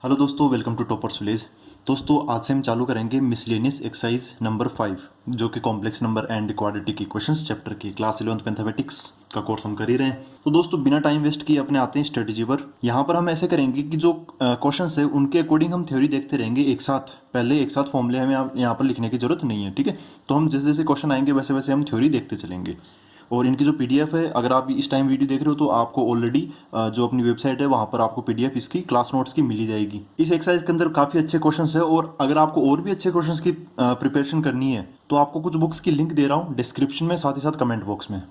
Hello दोस्तों, welcome to toppers village. दोस्तों आज से हम चालू करेंगे मिसलेनियस एक्सरसाइज नंबर 5 जो कि complex number and quadratic equations chapter की क्लास 11th मैथमेटिक्स का कोर्स हम कर ही रहे हैं। तो दोस्तों बिना टाइम वेस्ट किए अपने आते हैं स्ट्रेटेजी पर। यहाँ पर हम ऐसे करेंगे कि जो क्वेश्चंस है उनके अकॉर्डिंग हम थ्योरी देखते रहेंगे एक साथ। पहले एक साथ फॉर्मूले हमें यहाँ पर लिखने की जरूरत नहीं है, ठीक है। तो हम जैसे जैसे क्वेश्चन आएंगे वैसे वैसे हम थ्योरी देखते चलेंगे। और इनकी जो पीडीएफ है, अगर आप इस टाइम वीडियो देख रहे हो तो आपको ऑलरेडी जो अपनी वेबसाइट है वहाँ पर आपको पीडीएफ इसकी क्लास नोट्स की मिली जाएगी। इस एक्सरसाइज के अंदर काफ़ी अच्छे क्वेश्चंस है, और अगर आपको और भी अच्छे क्वेश्चंस की प्रिपरेशन करनी है तो आपको कुछ बुक्स की लिंक दे रहा हूँ डिस्क्रिप्शन में, साथ ही साथ कमेंट बॉक्स में।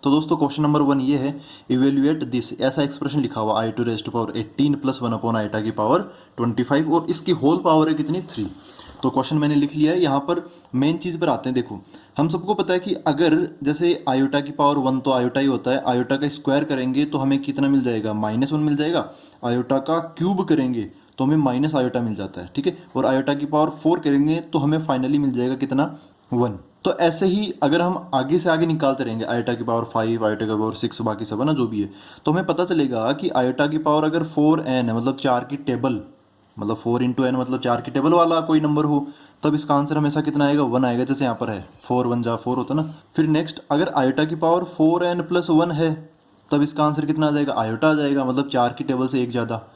तो दोस्तों क्वेश्चन नंबर 1 ये है, इवेल्युएट दिस। ऐसा एक्सप्रेशन लिखा हुआ i to raise to power 18 plus 1 upon iota की पावर 25, और इसकी होल पावर है कितनी, 3। तो क्वेश्चन मैंने लिख लिया है। यहाँ पर मेन चीज़ पर आते हैं। देखो हम सबको पता है कि अगर जैसे आयोटा की पावर 1 तो आयोटा ही होता है, आयोटा का स्क्वायर करेंगे तो हमें कितना मिल जाएगा, -1 मिल जाएगा। आयोटा का क्यूब करेंगे तो हमें माइनस आयोटा मिल जाता है, ठीक है। और आयोटा की पावर 4 करेंगे तो हमें फाइनली मिल जाएगा कितना, 1। तो ऐसे ही अगर हम आगे से आगे निकालते रहेंगे, आयोटा की पावर 5, आयोटा की पावर 6, बाकी सब है ना जो भी है, तो हमें पता चलेगा कि आयोटा की पावर अगर 4n है, मतलब 4 की टेबल, मतलब 4 इंटू एन मतलब 4 की टेबल वाला कोई नंबर हो, तब इसका आंसर हमेशा कितना आएगा, 1 आएगा। जैसे यहाँ पर है 4 1 जा 4 होता ना। फिर नेक्स्ट अगर आयोटा की पावर 4n प्लस 1 है तब इसका आंसर कितना आ जाएगा, आयोटा आ जाएगा, मतलब 4 की टेबल से एक ज़्यादा।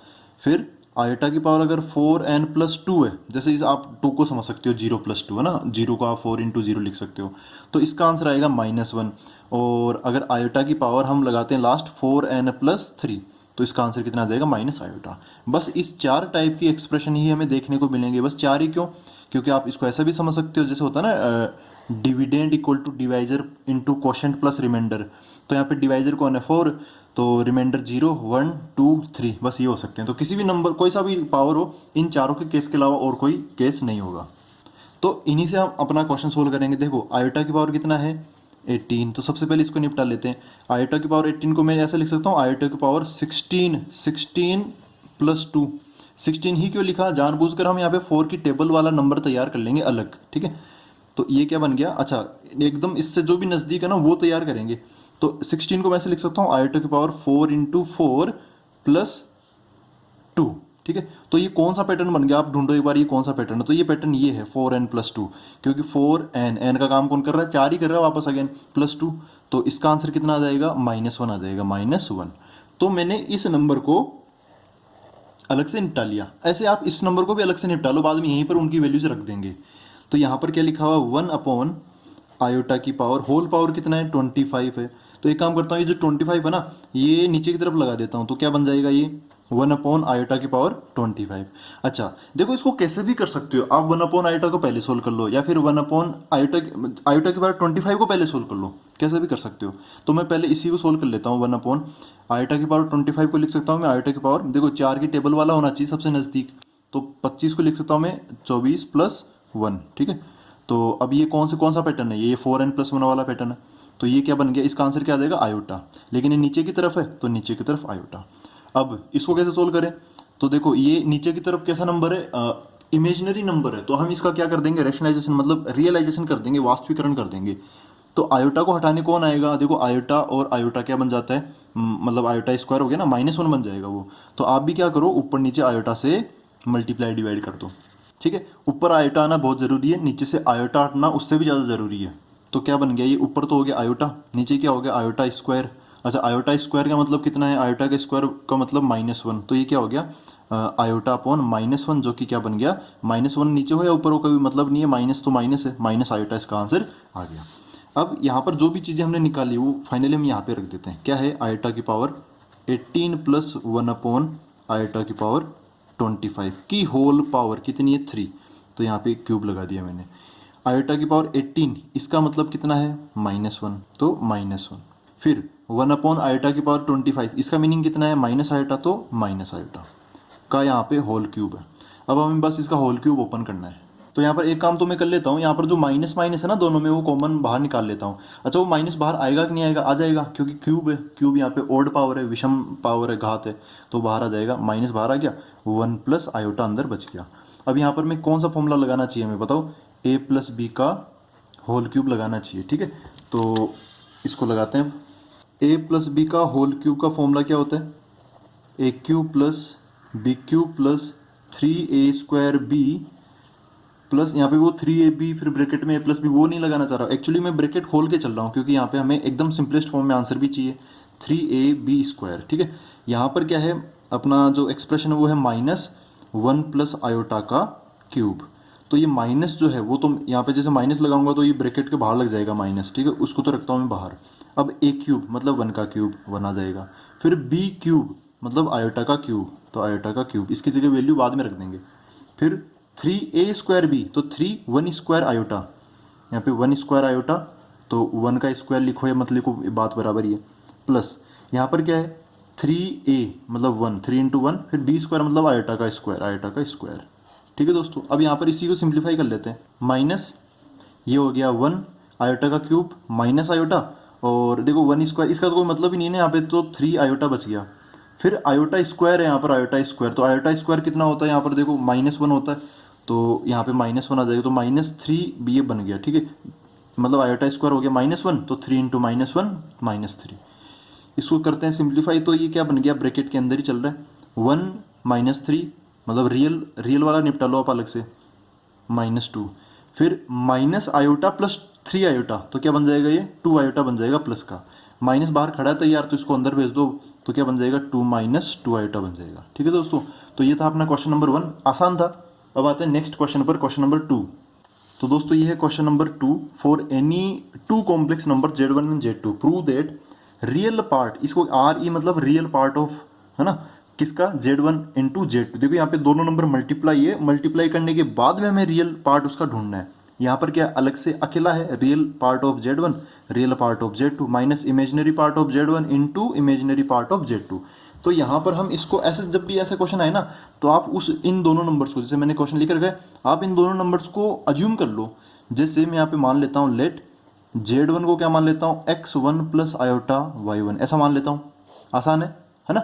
फिर आयोटा की पावर अगर 4n प्लस 2 है, जैसे इस आप 2 को समझ सकते हो, 0 प्लस 2 है ना, 0 को आप 4 इंटू 0 लिख सकते हो, तो इसका आंसर आएगा -1। और अगर आयोटा की पावर हम लगाते हैं लास्ट 4n प्लस 3, तो इसका आंसर कितना आ जाएगा, माइनस आयोटा। बस इस 4 टाइप की एक्सप्रेशन ही हमें देखने को मिलेंगे। बस 4 ही क्यों, क्योंकि आप इसको ऐसा भी समझ सकते हो, जैसे होता है ना dividend equal to divisor into quotient plus remainder. तो यहाँ पे डिवाइजर कौन है, 4, तो रिमाइंडर 0 1 2 3, बस ये हो सकते हैं। तो किसी भी नंबर, कोई सा भी पावर हो, इन चारों के केस के अलावा और कोई केस नहीं होगा। तो इन्हीं से हम अपना क्वेश्चन सोल्व करेंगे। देखो आयोटा की पावर कितना है, 18। तो सबसे पहले इसको निपटा लेते हैं। आयोटा की पावर 18 को मैं ऐसे लिख सकता हूँ, आयोटा की पावर 16, 16 प्लस 2। 16 ही क्यों लिखा, जानबूझकर हम यहाँ पे 4 की टेबल वाला नंबर तैयार कर लेंगे अलग, ठीक है। तो ये क्या बन गया, अच्छा एकदम इससे जो भी नज़दीक है ना वो तैयार करेंगे। तो 16 को मैं ऐसे लिख सकता हूँ, आयोटा की पावर 4 इंटू 4 प्लस 2, ठीक है। तो ये कौन सा पैटर्न बन गया, आप ढूंढो एक बार ये कौन सा पैटर्न है। तो ये पैटर्न ये है 4n प्लस 2, क्योंकि 4n, n का काम कौन कर रहा है, 4 ही कर रहा है वापस अगेन, प्लस 2। तो इसका आंसर कितना आ जाएगा, -1 आ जाएगा, -1। तो मैंने इस नंबर को अलग से निपटा लिया। ऐसे आप इस नंबर को भी अलग से निपटा लो, बाद में यहीं पर उनकी वैल्यूज रख देंगे। तो यहाँ पर क्या लिखा हुआ, 1 अपॉन आयोटा की पावर, होल पावर कितना है, 25 है। तो एक काम करता हूँ, ये जो 25 है ना, ये नीचे की तरफ लगा देता हूँ। तो क्या बन जाएगा ये, 1 अपॉन आयोटा की पावर 25। अच्छा देखो इसको कैसे भी कर सकते हो आप, 1 अपॉन आयोटा को पहले सोल्व कर लो, या फिर 1 अपॉन आयोटा की पावर 25 को पहले सोल्व कर लो, कैसे भी कर सकते हो। तो मैं पहले इसी को सोल्व कर लेता हूँ। 1 अपॉन आयोटा की पावर 25 को लिख सकता हूँ मैं, आयोटा की पावर देखो 4 की टेबल वाला होना चाहिए सबसे नज़दीक। तो 25 को लिख सकता हूँ मैं 24 प्लस 1, ठीक है। तो अब ये कौन सा पैटर्न है, ये 4n प्लस 1 वाला पैटर्न है। तो ये क्या बन गया, इसका आंसर क्या आ जाएगा, आयोटा। लेकिन ये नीचे की तरफ है तो नीचे की तरफ आयोटा। अब इसको कैसे सोल्व करें, तो देखो ये नीचे की तरफ कैसा नंबर है, इमेजिनरी नंबर है। तो हम इसका क्या कर देंगे, रैशनलाइजेशन मतलब रियलाइजेशन कर देंगे, वास्तविकरण कर देंगे। तो आयोटा को हटाने कौन आएगा, देखो आयोटा और आयोटा क्या बन जाता है, मतलब आयोटा स्क्वायर हो गया ना, -1 बन जाएगा वो। तो आप भी क्या करो, ऊपर नीचे आयोटा से मल्टीप्लाई डिवाइड कर दो, ठीक है। ऊपर आयोटा आना बहुत ज़रूरी है, नीचे से आयोटा हटना उससे भी ज़्यादा ज़रूरी है। तो क्या बन गया, ये ऊपर तो हो गया आयोटा, नीचे क्या हो गया, आयोटा स्क्वायर। अच्छा आयोटा स्क्वायर का मतलब कितना है, आयोटा के स्क्वायर का मतलब -1। तो ये क्या हो गया, आयोटा अपॉन -1, जो कि क्या बन गया, -1 नीचे हो या ऊपर हो कोई मतलब नहीं है, माइनस तो माइनस है, माइनस आयोटा इसका आंसर आ गया। अब यहाँ पर जो भी चीज़ें हमने निकाली वो फाइनली हम यहाँ पे रख देते हैं। क्या है, आयोटा की पावर 18 प्लस 1 अपॉन आयोटा की पावर 25 की होल पावर कितनी है, 3। तो यहाँ पे क्यूब लगा दिया मैंने। आयोटा की पावर 18, इसका मतलब कितना है, -1, तो -1। फिर 1 अपॉन आयोटा की पावर 25, इसका मीनिंग कितना है, माइनस आयोटा, तो माइनस आयोटा का यहाँ पे होल क्यूब है। अब हमें बस इसका होल क्यूब ओपन करना है। तो यहाँ पर एक काम तो मैं कर लेता हूँ, यहाँ पर जो माइनस माइनस है ना दोनों में, वो कॉमन बाहर निकाल लेता हूँ। अच्छा वो माइनस बाहर आएगा कि नहीं आएगा, आ जाएगा, क्योंकि क्यूब है, क्यूब यहाँ पे ओड पावर है, विषम पावर है, घात है, तो बाहर आ जाएगा, माइनस बाहर आ गया, 1 प्लस आयोटा अंदर बच गया। अब यहाँ पर मैं कौन सा फॉर्मूला लगाना चाहिए हमें बताओ, a प्लस बी का होल क्यूब लगाना चाहिए, ठीक है। तो इसको लगाते हैं। ए प्लस बी का होल क्यूब का फॉर्मूला क्या होता है? A cube plus b cube plus 3a² b plus यहाँ पे वो 3ab फिर ब्रैकेट में a प्लस बी, वो नहीं लगाना चाह रहा एक्चुअली, मैं ब्रैकेट खोल के चल रहा हूँ क्योंकि यहाँ पे हमें एकदम सिंपलेस्ट फॉर्म में आंसर भी चाहिए। 3ab², ठीक है। यहाँ पर क्या है, अपना जो एक्सप्रेशन है वो है -1 प्लस आयोटा का क्यूब। तो ये माइनस जो है वो, तो यहाँ पे जैसे माइनस लगाऊंगा तो ये ब्रैकेट के बाहर लग जाएगा माइनस, ठीक है, उसको तो रखता हूँ मैं बाहर। अब a क्यूब मतलब 1 का क्यूब 1 आ जाएगा, फिर b क्यूब मतलब आयोटा का क्यूब, तो आयोटा का क्यूब, इसकी जगह वैल्यू बाद में रख देंगे। फिर 3a²b, तो 1² आयोटा, यहाँ पे 1² आयोटा, तो 1 का स्क्वायर लिखो या मत लिखो बात बराबर ही है। प्लस यहाँ पर क्या है 3a मतलब 1, 3 × 1, फिर b² मतलब आयोटा का स्क्वायर, आयोटा का स्क्वायर, ठीक है दोस्तों। अब यहाँ पर इसी को सिंप्लीफाई कर लेते हैं। माइनस ये हो गया 1 आयोटा का क्यूब माइनस आयोटा, और देखो 1², इसका तो कोई मतलब ही नहीं है ना यहाँ पे, तो 3 आयोटा बच गया। फिर आयोटा स्क्वायर है यहाँ पर, आयोटा स्क्वायर, तो आयोटा स्क्वायर कितना होता है यहाँ पर देखो -1 होता है, तो यहाँ पे -1 आ जाएगा, तो -3 भी ये बन गया, ठीक है, मतलब आयोटा स्क्वायर हो गया -1, तो 3 × -1 -3। इसको करते हैं सिंप्लीफाई, तो ये क्या बन गया, ब्रैकेट के अंदर ही चल रहा है 1 -3, मतलब रियल वाला निपटा लो आप अलग से, -2, फिर माइनस आयोटा प्लस 3 आयोटा, तो क्या बन जाएगा ये 2 आयोटा बन जाएगा प्लस का, माइनस बाहर खड़ा है तैयार, तो इसको अंदर भेज दो, तो क्या बन जाएगा 2 - 2 आयोटा बन जाएगा, ठीक है दोस्तों। तो ये था अपना क्वेश्चन नंबर 1, आसान था। अब आते हैं नेक्स्ट क्वेश्चन पर, क्वेश्चन नंबर 2। तो दोस्तों ये है question number 2, for any 2 complex number Z1 and Z2 prove that real part, इसको RE मतलब रियल पार्ट ऑफ, है ना, किसका, Z1 × Z2। देखो यहाँ पे दोनों नंबर मल्टीप्लाई है, मल्टीप्लाई करने के बाद में हमें रियल पार्ट उसका ढूंढना है। यहाँ पर क्या अलग से अकेला है, real part of Z1 real part of Z2 minus imaginary part of Z1 × imaginary part of Z2। तो यहाँ पर हम इसको ऐसे, जब भी ऐसा क्वेश्चन आए ना, तो आप उस इन दोनों नंबर्स को, जैसे मैंने क्वेश्चन लिख रखा है, आप इन दोनों नंबर्स को अज्यूम कर लो। जैसे मैं यहाँ पे मान लेता हूँ लेट Z1 को क्या मान लेता हूँ x1 प्लस आयोटा y1, ऐसा मान लेता हूँ, आसान है ना।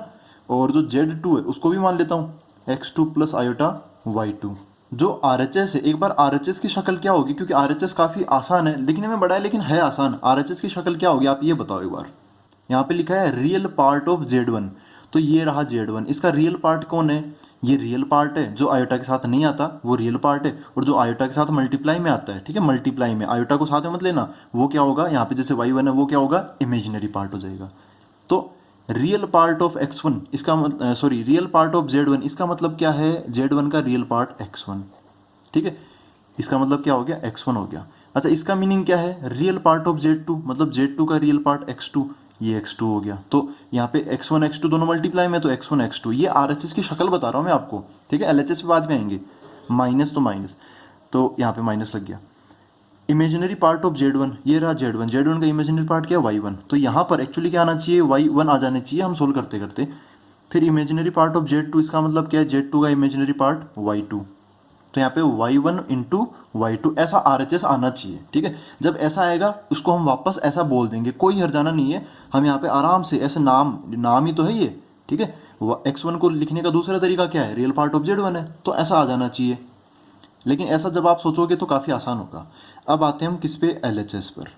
और जो Z2 है उसको भी मान लेता हूँ x2 प्लस आयोटा y2। जो RHS है, एक बार RHS की शक्ल क्या होगी, क्योंकि RHS काफ़ी आसान है, लिखने में बड़ा है लेकिन है आसान। RHS की शक्ल क्या होगी आप ये बताओ एक बार। यहाँ पे लिखा है रियल पार्ट ऑफ Z1, तो ये रहा Z1, इसका रियल पार्ट कौन है, ये रियल पार्ट है, जो आयोटा के साथ नहीं आता वो रियल पार्ट है, और जो आयोटा के साथ मल्टीप्लाई में आता है, ठीक है, मल्टीप्लाई में आयोटा को साथ में मत लेना, वो क्या होगा, यहाँ पे जैसे y1 है वो क्या होगा, इमेजिनरी पार्ट हो जाएगा। तो रियल पार्ट ऑफ x1 इसका sorry real part of Z1, इसका मतलब क्या है, Z1 का रियल पार्ट x1, ठीक है, इसका मतलब क्या हो गया, x1 हो गया। अच्छा इसका मीनिंग क्या है, रियल पार्ट ऑफ Z2 मतलब Z2 का रियल पार्ट x2, ये x2 हो गया। तो यहाँ पे x1 x2 दोनों मल्टीप्लाई में, तो x1 x2, ये RHS की शक्ल बता रहा हूँ मैं आपको, ठीक है, LHS पे बाद में आएंगे, माइनस तो माइनस, तो यहाँ पे माइनस लग गया। इमेजिनरी पार्ट ऑफ Z1, ये रहा Z1 का इमेजिनरी पार्ट क्या है y1, तो यहाँ पर एक्चुअली क्या आना चाहिए, y1 आ जाने चाहिए हम सोल्व करते करते। फिर इमेजिनरी पार्ट ऑफ Z2, इसका मतलब क्या है, Z2 का इमेजिनरी पार्ट y2, तो यहाँ पे y1 × y2 ऐसा RHS आना चाहिए, ठीक है। जब ऐसा आएगा उसको हम वापस ऐसा बोल देंगे, कोई हर्जाना नहीं है, हम यहाँ पे आराम से ऐसे नाम ही तो है ये, ठीक है। x1 को लिखने का दूसरा तरीका क्या है, रियल पार्ट ऑफ Z1 है, तो ऐसा आ जाना चाहिए। लेकिन ऐसा जब आप सोचोगे तो काफ़ी आसान होगा। अब आते हैं हम किस पे, LHS पर।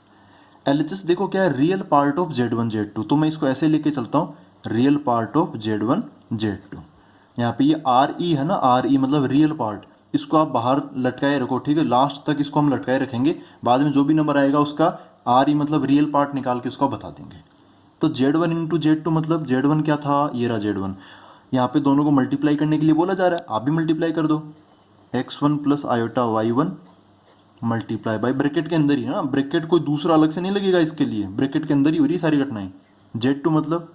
LHS देखो क्या है, real part of Z1 Z2, तो मैं इसको ऐसे लेके चलता हूँ, real part of Z1 Z2। यहाँ पे ये RE है ना, RE मतलब रियल पार्ट, इसको आप बाहर लटकाए रखो, ठीक है, लास्ट तक इसको हम लटकाए रखेंगे, बाद में जो भी नंबर आएगा उसका RE मतलब रियल पार्ट निकाल के उसको बता देंगे। तो Z1 × Z2 मतलब Z1 क्या था, ये रहा Z1, यहाँ पे दोनों को मल्टीप्लाई करने के लिए बोला जा रहा है, आप भी मल्टीप्लाई कर दो, x1 plus iota y1 multiply by, bracket के अंदर ही है ना, ब्रैकेट कोई दूसरा अलग से नहीं लगेगा इसके लिए, ब्रैकेट के अंदर ही हो रही सारी घटनाएं। Z2 मतलब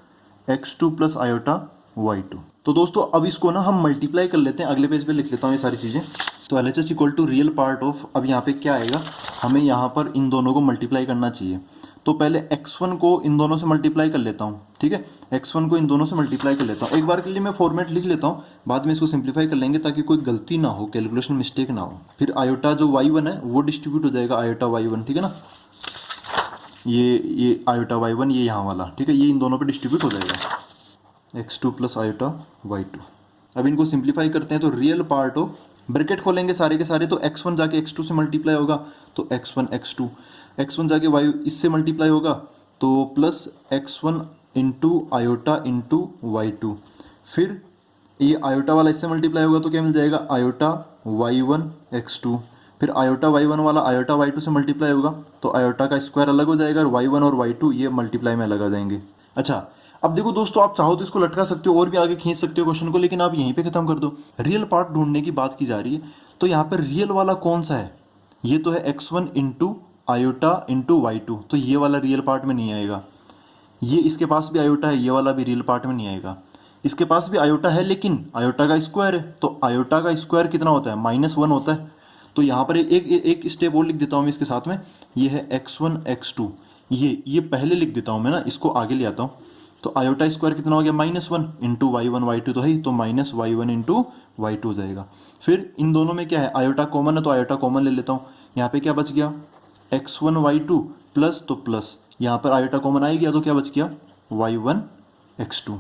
x2 प्लस आयोटा y2। तो दोस्तों अब इसको ना हम मल्टीप्लाई कर लेते हैं, अगले पेज पे लिख लेता हूँ ये सारी चीज़ें। तो LHS equal to real part of, अब यहाँ पे क्या आएगा, हमें यहाँ पर इन दोनों को मल्टीप्लाई करना चाहिए। तो पहले x1 को इन दोनों से मल्टीप्लाई कर लेता हूँ, ठीक है, x1 को इन दोनों से मल्टीप्लाई कर लेता हूँ। एक बार के लिए मैं फॉर्मेट लिख लेता हूँ, बाद में इसको सिंप्लीफाई कर लेंगे ताकि कोई गलती ना हो, कैलकुलेशन मिस्टेक ना हो। फिर आयोटा जो y1 है वो डिस्ट्रीब्यूट हो जाएगा, आयोटा y1, ठीक है ना, ये आयोटा y1 ये यहाँ वाला, ठीक है, ये इन दोनों पे डिस्ट्रीब्यूट हो जाएगा, x2 प्लस आयोटा y2। अब इनको सिंप्लीफाई करते हैं, तो रियल पार्ट ऑफ, ब्रैकेट खोलेंगे सारे के सारे, तो x1 जाके x2 से मल्टीप्लाई होगा, तो x1 x2, x1 जाके y इससे मल्टीप्लाई होगा तो plus x1 into iota into y2, फिर ये आयोटा वाला इससे मल्टीप्लाई होगा तो क्या मिल जाएगा आयोटा y1 x2, फिर आयोटा y1 वाला आयोटा y2 से मल्टीप्लाई होगा तो आयोटा का स्क्वायर अलग हो जाएगा और y1 और y2 ये मल्टीप्लाई में अलग आ जाएंगे। अच्छा अब देखो दोस्तों, आप चाहो तो इसको लटका सकते हो और भी आगे खींच सकते हो क्वेश्चन को, लेकिन आप यहीं पे खत्म कर दो। रियल पार्ट ढूंढने की बात की जा रही है, तो यहाँ पर रियल वाला कौन सा है? ये तो है x1 into iota into y2, तो ये वाला रियल पार्ट में नहीं आएगा। ये इसके पास भी आयोटा है, ये वाला भी रियल पार्ट में नहीं आएगा। इसके पास भी आयोटा है लेकिन आयोटा का स्क्वायर है, तो आयोटा का स्क्वायर कितना होता है? -1 होता है। तो यहाँ पर एक स्टेप और लिख देता हूँ मैं इसके साथ में, ये है x1 x2, ये पहले लिख देता हूँ मैं ना, इसको आगे ले आता हूँ। तो आयोटा स्क्वायर कितना हो गया? -1 इंटू y1 y2 तो है, तो -y1 इंटू y2 हो जाएगा। फिर इन दोनों में क्या है? आयोटा कॉमन है तो आयोटा कॉमन ले लेता हूँ। यहाँ पे क्या बच गया? x1 y2 प्लस, तो प्लस यहाँ पर आयोटा कॉमन आ गया तो क्या बच गया? y1 x2।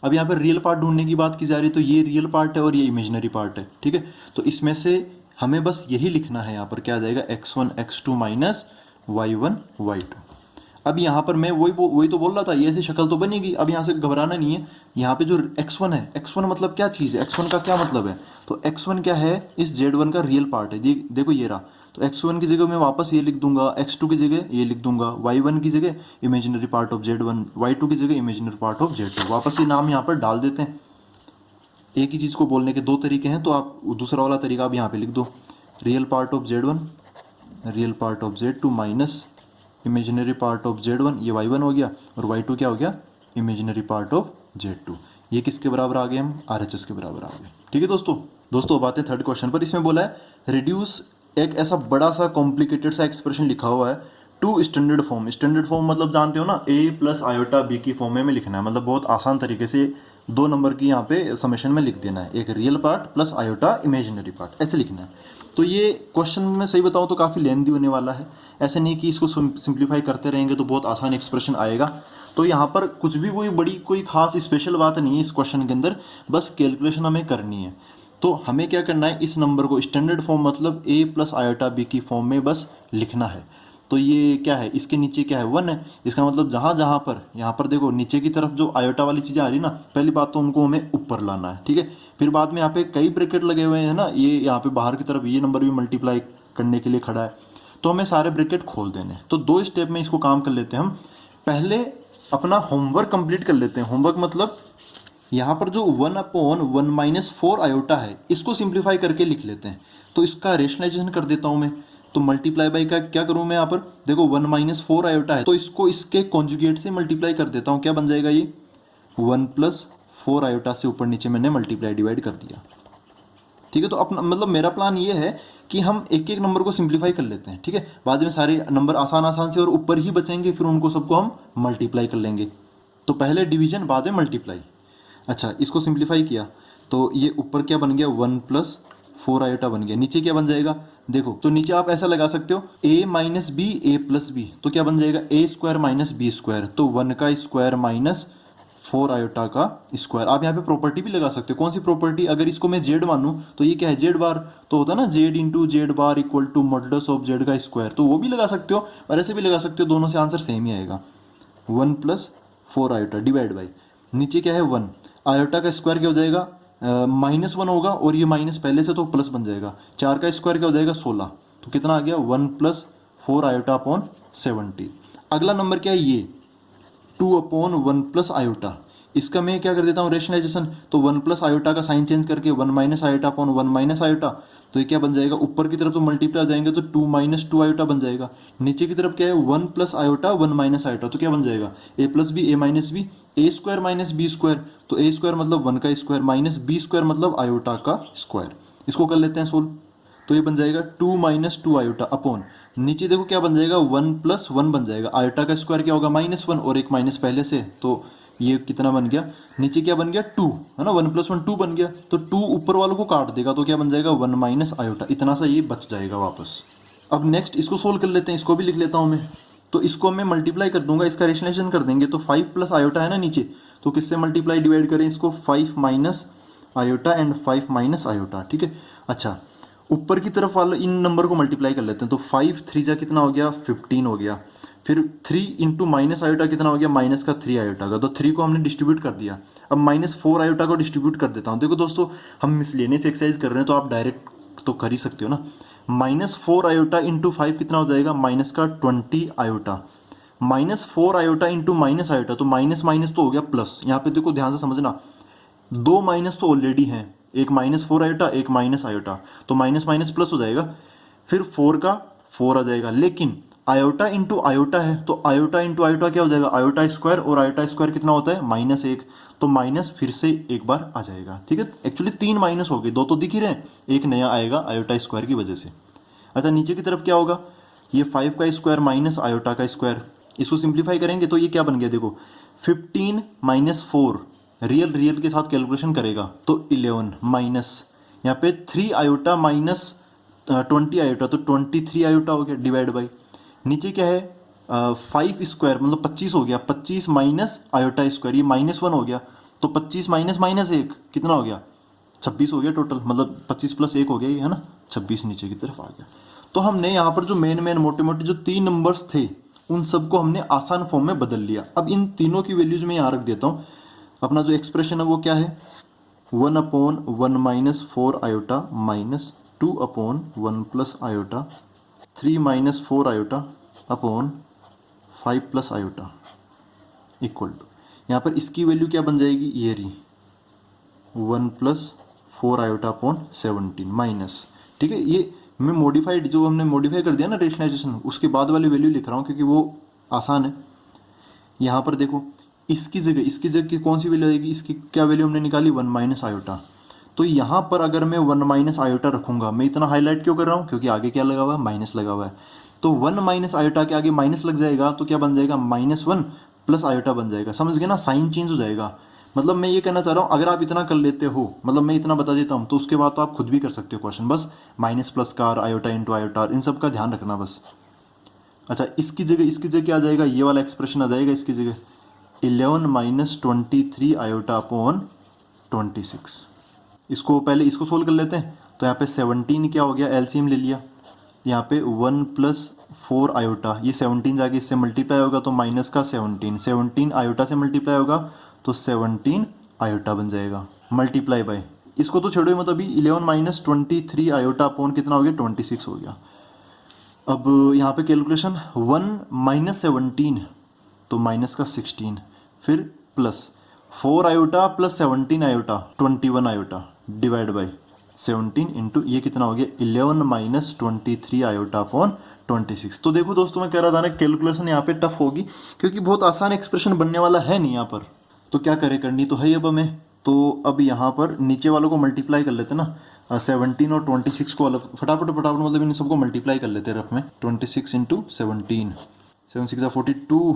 अब यहाँ पर रियल पार्ट ढूंढने की बात की जा रही है, तो ये रियल पार्ट है और ये इमेजिनरी पार्ट है, ठीक है। तो इसमें से हमें बस यही लिखना है, यहाँ पर क्या आ जाएगा? x1 x2 minus y1 y2। अब यहाँ पर मैं वही तो बोल रहा था, ये ऐसी शक्ल तो बनेगी। अब यहाँ से घबराना नहीं है। यहाँ पे जो x1 है, x1 मतलब क्या चीज़ है? x1 का क्या मतलब है? तो x1 क्या है? इस z1 का रियल पार्ट है। देखो ये रहा। तो x1 की जगह मैं वापस ये लिख दूंगा, x2 की जगह ये लिख दूंगा, y1 की जगह imaginary part of z1, y2 की जगह इमेजिनरी पार्ट ऑफ z2। वापस ये नाम यहाँ पर डाल देते हैं। एक ही चीज़ को बोलने के दो तरीके हैं, तो आप दूसरा वाला तरीका आप यहाँ पे लिख दो, real part of z1, real part of z2 minus imaginary part of z1, ये y1 हो गया, और y2 क्या हो गया? Imaginary part of z2। ये किसके बराबर आ गए? हम RHS के बराबर आ गए, ठीक है दोस्तों अब आते हैं थर्ड क्वेश्चन पर। इसमें बोला है रिड्यूस, एक ऐसा बड़ा सा कॉम्प्लिकेटेड सा एक्सप्रेशन लिखा हुआ है to standard form. Standard form मतलब जानते हो ना, a प्लस आयोटा b की फॉर्म में लिखना है। मतलब बहुत आसान तरीके से 2 नंबर की यहाँ पे समेशन में लिख देना है, एक real part plus iota imaginary part, ऐसे लिखना है। तो ये क्वेश्चन में सही बताऊँ तो काफ़ी लेंथी होने वाला है। ऐसे नहीं कि इसको सिंप्लीफाई करते रहेंगे तो बहुत आसान एक्सप्रेशन आएगा। तो यहाँ पर कुछ भी कोई खास स्पेशल बात नहीं है इस क्वेश्चन के अंदर, बस कैलकुलेशन हमें करनी है। तो हमें क्या करना है? इस नंबर को स्टैंडर्ड फॉर्म मतलब a प्लस आयोटा b की फॉर्म में बस लिखना है। तो ये क्या है? इसके नीचे क्या है? 1 है। इसका मतलब जहाँ पर यहाँ पर देखो नीचे की तरफ जो आयोटा वाली चीज़ें आ रही है ना, पहली बात तो उनको हमें ऊपर लाना है, ठीक है। फिर बाद में यहाँ पे कई ब्रैकेट लगे हुए हैं ना, ये यहाँ पे बाहर की तरफ ये नंबर भी मल्टीप्लाई करने के लिए खड़ा है, तो हमें सारे ब्रैकेट खोल देने हैं। तो 2 स्टेप में इसको काम कर लेते हैं हम। पहले अपना होमवर्क कंप्लीट कर लेते हैं। होमवर्क मतलब यहाँ पर जो 1/1 - 4 आयोटा है, इसको सिंप्लीफाई करके लिख लेते हैं। तो इसका रेशनलाइजेशन कर देता हूँ मैं। तो मल्टीप्लाई बाई का क्या करूँ मैं? यहाँ पर देखो 1 - 4 आयोटा है, तो इसको इसके कॉन्जुगेट से मल्टीप्लाई कर देता हूँ। क्या बन जाएगा? ये 1 + 4 आयोटा से ऊपर नीचे मैंने मल्टीप्लाई डिवाइड कर दिया, ठीक है। तो अपना मतलब मेरा प्लान ये है कि हम एक एक नंबर को सिंप्लीफाई कर लेते हैं, ठीक है। बाद में सारे नंबर आसान से और ऊपर ही बचेंगे, फिर उनको सबको हम मल्टीप्लाई कर लेंगे। तो पहले डिवीजन, बाद में मल्टीप्लाई। अच्छा, इसको सिंप्लीफाई किया तो ये ऊपर क्या बन गया? 1 + 4 आयोटा बन गया। नीचे क्या बन जाएगा? देखो, तो नीचे आप ऐसा लगा सकते हो a - b a + b, तो क्या बन जाएगा? a² - b²। तो 1 का स्क्वायर माइनस 4 आयोटा का स्क्वायर। आप यहाँ पे प्रॉपर्टी भी लगा सकते हो। कौन सी प्रॉपर्टी? अगर इसको मैं z मानूं तो ये क्या है? z बार तो होता है ना, z × z bar equal to modulus of z का स्क्वायर। तो वो भी लगा सकते हो और ऐसे भी लगा सकते हो, दोनों से आंसर सेम ही आएगा। 1 + 4 आयोटा डिवाइड बाई, नीचे क्या है? 1, आयोटा का स्क्वायर क्या हो जाएगा? -1 होगा, और ये माइनस पहले से तो प्लस बन जाएगा। 4 का स्क्वायर क्या हो जाएगा? 16। तो कितना आ गया? 1 + 4 आयोटा अपॉन 70। अगला नंबर क्या है? ये 2/1 + आयोटा। इसका मैं क्या कर देता हूँ? रेशनलाइजेशन। तो 1 + आयोटा का साइन चेंज करके 1 - आयोटा अपॉन 1 - आयोटा, तो ये क्या बन जाएगा? ऊपर की तरफ तो मल्टीप्लाई जाएंगे तो 2 - 2 आयोटा बन जाएगा। नीचे की तरफ क्या है? 1 + आयोटा 1 - आयोटा, तो क्या बन जाएगा? a + b a - b, a² - b²। तो a² मतलब 1 का स्क्वायर माइनस b² मतलब आयोटा का स्क्वायर। इसको कर लेते हैं सोल्व। तो ये बन जाएगा 2 - 2 आयोटा अपॉन, नीचे देखो क्या बन जाएगा? 1 + 1 बन जाएगा। आयोटा का स्क्वायर क्या होगा? -1, और एक माइनस पहले से, तो ये कितना बन गया? नीचे क्या बन गया? 2, है ना। 1 + 1 2 बन गया। तो 2 ऊपर वालों को काट देगा, तो क्या बन जाएगा? 1 - आयोटा। इतना सा ये बच जाएगा वापस। अब नेक्स्ट इसको सोल्व कर लेते हैं। इसको भी लिख लेता हूँ मैं। तो इसको मैं मल्टीप्लाई कर दूंगा, इसका रेशनलाइजेशन कर देंगे। तो 5 + आयोटा है ना नीचे, तो किससे मल्टीप्लाई डिवाइड करें इसको? 5 - आयोटा एंड 5 - आयोटा, ठीक है। अच्छा, ऊपर की तरफ वाला इन नंबर को मल्टीप्लाई कर लेते हैं, तो 5 3 जा कितना हो गया 15 हो गया। फिर 3 इंटू माइनस आयोटा कितना हो गया माइनस का 3 आयोटा का, तो 3 को हमने डिस्ट्रीब्यूट कर दिया। अब -4 आयोटा को डिस्ट्रीब्यूट कर देता हूँ। देखो दोस्तों हम मिसलेनियस एक्सरसाइज कर रहे हैं तो आप डायरेक्ट तो कर ही सकते हो ना। -4 आयोटा इंटू 5 कितना हो जाएगा माइनस का 20 iota. -4 iota into minus iota, तो माइनस माइनस तो हो गया प्लस। यहाँ पे देखो ध्यान से समझना, दो माइनस तो ऑलरेडी हैं, एक -4 आयोटा एक माइनस आयोटा, तो माइनस माइनस प्लस हो जाएगा। फिर 4 का 4 आ जाएगा, लेकिन आयोटा इंटू आयोटा है तो आयोटा इंटू आयोटा क्या हो जाएगा आयोटा स्क्वायर, और आयोटा स्क्वायर कितना होता है -1, तो माइनस फिर से एक बार आ जाएगा। ठीक है, एक्चुअली 3 माइनस हो गए, 2 तो दिख ही रहे हैं, एक नया आएगा आयोटा स्क्वायर की वजह से। अच्छा नीचे की तरफ क्या होगा, ये 5 का स्क्वायर माइनस आयोटा का स्क्वायर, इसको सिंप्लीफाई करेंगे तो ये क्या बन गया देखो 15 -4, रियल रियल के साथ कैलकुलेशन करेगा तो 11 माइनस यहाँ पे 3 आयोटा माइनस 20 आयोटा, तो 23 आयोटा हो गया डिवाइड बाई नीचे क्या है 5 स्क्वायर मतलब 25 हो गया, 25 माइनस आयोटा स्क्वायर, ये -1 हो गया, तो 25 माइनस -1 कितना हो गया 26 हो गया टोटल, मतलब 25 प्लस 1 हो गया ये है ना, 26 नीचे की तरफ आ गया। तो हमने यहाँ पर जो मेन मेन मोटे मोटे जो 3 नंबर्स थे उन सबको हमने आसान फॉर्म में बदल लिया। अब इन तीनों की वैल्यूज मैं यहाँ रख देता हूँ। अपना जो एक्सप्रेशन है वो क्या है 1/1 minus 4 iota minus 2/1 plus iota 3 minus 4 iota upon 5 plus iota equal to, यहाँ पर इसकी वैल्यू क्या बन जाएगी ये रही 1 प्लस 4 आयोटा अपॉन 17 माइनस, ठीक है ये मैं मॉडिफाइड जो हमने मॉडिफाई कर दिया ना रेशनलाइजेशन उसके बाद वाली वैल्यू लिख रहा हूँ क्योंकि वो आसान है। यहाँ पर देखो इसकी जगह की कौन सी वैल्यू आएगी, इसकी क्या वैल्यू हमने निकाली 1 माइनस आयोटा, तो यहाँ पर अगर मैं 1 माइनस आयोटा रखूंगा, मैं इतना हाईलाइट क्यों कर रहा हूँ क्योंकि आगे क्या लगा हुआ है माइनस लगा हुआ है, तो 1 माइनस आयोटा के आगे माइनस लग जाएगा तो क्या बन जाएगा -1 प्लस आयोटा बन जाएगा, समझ गए ना, साइन चेंज हो जाएगा। मतलब मैं ये कहना चाह रहा हूँ अगर आप इतना कर लेते हो, मतलब मैं इतना बता देता हूँ तो उसके बाद तो आप खुद भी कर सकते हो क्वेश्चन, बस माइनस प्लस का आयोटा इंटू आयोटा इन सब का ध्यान रखना बस। अच्छा इसकी जगह क्या आ जाएगा, ये वाला एक्सप्रेशन आ जाएगा इसकी जगह 11 माइनस 23 आयोटा अपॉन 26। इसको पहले इसको सोल्व कर लेते हैं, तो यहाँ पे 17 क्या हो गया एलसीएम ले लिया, यहाँ पे 1 प्लस 4 आयोटा, ये 17 जाके इससे मल्टीप्लाई होगा तो माइनस का 17 आयोटा से मल्टीप्लाई होगा तो 17 आयोटा बन जाएगा मल्टीप्लाई बाय, इसको तो छोड़ो मतलब अभी 11 माइनस 23 आयोटा अपॉन कितना हो गया 26 हो गया। अब यहाँ पे कैलकुलेशन 1 माइनस 17 तो माइनस का 16, फिर plus 4 iota plus 17 iota 21 iota divide by 17 into ये कितना हो गया 11 माइनस 23 आयोटा अपॉन 26। तो देखो दोस्तों मैं कह रहा था ना कैलकुलेशन यहाँ पे टफ होगी क्योंकि बहुत आसान एक्सप्रेशन बनने वाला है नहीं यहाँ पर, तो क्या करें करनी तो है ही अब हमें। तो अब यहाँ पर नीचे वालों को मल्टीप्लाई कर लेते ना, 17 और 26 को अलग फटाफट मतलब इन सबको मल्टीप्लाई कर लेते हैं रफ में, 26 इंटू 17, 7 6 42,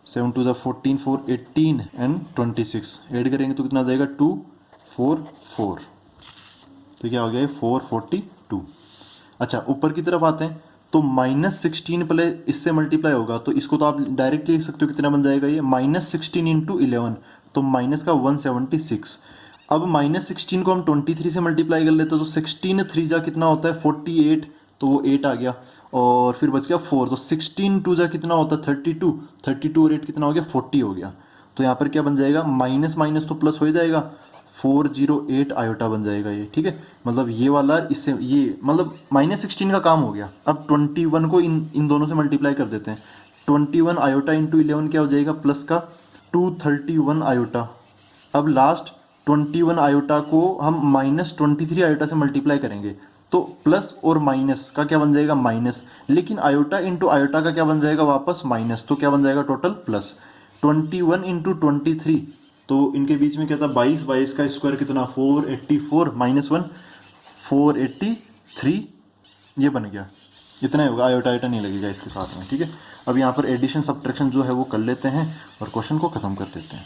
7 2 14 4 18 एंड 26 ऐड करेंगे तो कितना आ जाएगा 2 4 4, तो क्या हो गया 442। अच्छा ऊपर की तरफ आते हैं तो -16 पहले इससे मल्टीप्लाई होगा तो इसको तो आप डायरेक्ट लिख सकते हो कितना बन जाएगा ये -16 इंटू 11, तो माइनस का 176। अब -16 को हम 23 से मल्टीप्लाई कर लेते हैं तो 16 3 जा कितना होता है 48, तो वो 8 आ गया और फिर बच गया 4, तो 16 2 जा कितना होता है 32, 32 और 8 कितना हो गया 40 हो गया। तो यहाँ पर क्या बन जाएगा माइनस माइनस तो प्लस हो ही जाएगा 408 आयोटा बन जाएगा ये, ठीक है, मतलब ये वाला इससे ये मतलब -16 का काम हो गया। अब 21 को इन दोनों से मल्टीप्लाई कर देते हैं, 21 आयोटा इंटू 11 क्या हो जाएगा प्लस का 231 आयोटा। अब लास्ट 21 आयोटा को हम -23 आयोटा से मल्टीप्लाई करेंगे तो प्लस और माइनस का क्या बन जाएगा माइनस, लेकिन आयोटा इंटू आयोटा का क्या बन जाएगा वापस माइनस, तो क्या बन जाएगा टोटल प्लस। 21 इंटू 23 तो इनके बीच में क्या था 22, 22 का स्क्वायर कितना 484 -1 483, ये बन गया, इतना ही होगा, आयोटा आयोटा नहीं लगेगा इसके साथ में, ठीक है। अब यहाँ पर एडिशन सब्ट्रैक्शन जो है वो कर लेते हैं और क्वेश्चन को ख़त्म कर देते हैं।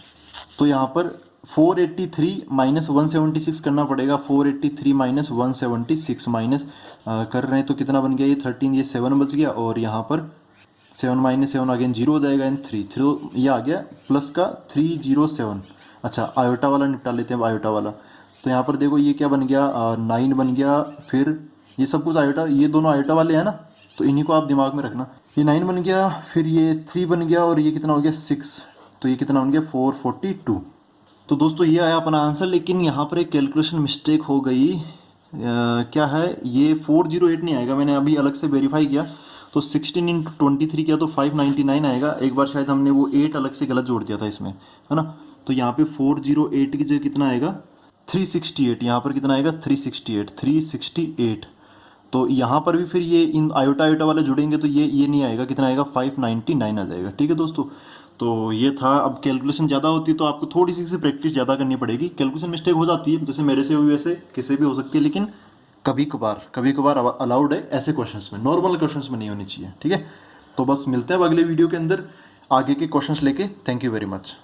तो यहाँ पर 483 माइनस 176 करना पड़ेगा, 483 माइनस 176 माइनस कर रहे हैं तो कितना बन गया ये 13, ये 7 बच गया और यहाँ पर 7 माइनस 7 अगेन 0 हो जाएगा एंड 3 ये आ गया प्लस का 307। अच्छा आयोटा वाला निपटा लेते हैं अब आयोटा वाला, तो यहाँ पर देखो ये क्या बन गया 9 बन गया, फिर ये सब कुछ आयोटा, ये दोनों आयोटा वाले हैं ना, तो इन्हीं को आप दिमाग में रखना। ये 9 बन गया, फिर ये 3 बन गया, और ये कितना हो गया 6, तो ये कितना बन गया 442। तो दोस्तों ये आया अपना आंसर, लेकिन यहाँ पर एक कैलकुलेशन मिस्टेक हो गई। क्या है, ये 408 नहीं आएगा, मैंने अभी अलग से वेरीफाई किया, तो 16 इंटू 23 किया तो 599 आएगा। एक बार शायद हमने वो 8 अलग से गलत जोड़ दिया था इसमें, है ना। तो यहाँ पे 408 की जगह कितना आएगा 368, यहाँ पर कितना आएगा 368। तो यहाँ पर भी फिर ये इन आयोटा आयोटा वाले जुड़ेंगे तो ये नहीं आएगा, कितना आएगा 599 आ जाएगा। ठीक है दोस्तों, तो ये था। अब कैलकुलेशन ज़्यादा होती है तो आपको थोड़ी सी प्रैक्टिस ज़्यादा करनी पड़ेगी। कैलकुलेशन मिस्टेक हो जाती है, जैसे मेरे से हुई वैसे किसी भी हो सकती है, लेकिन कभी कभार अलाउड है ऐसे क्वेश्चंस में, नॉर्मल क्वेश्चंस में नहीं होनी चाहिए। ठीक है, तो बस मिलते हैं अब अगले वीडियो के अंदर आगे के क्वेश्चंस लेके। Thank you very much.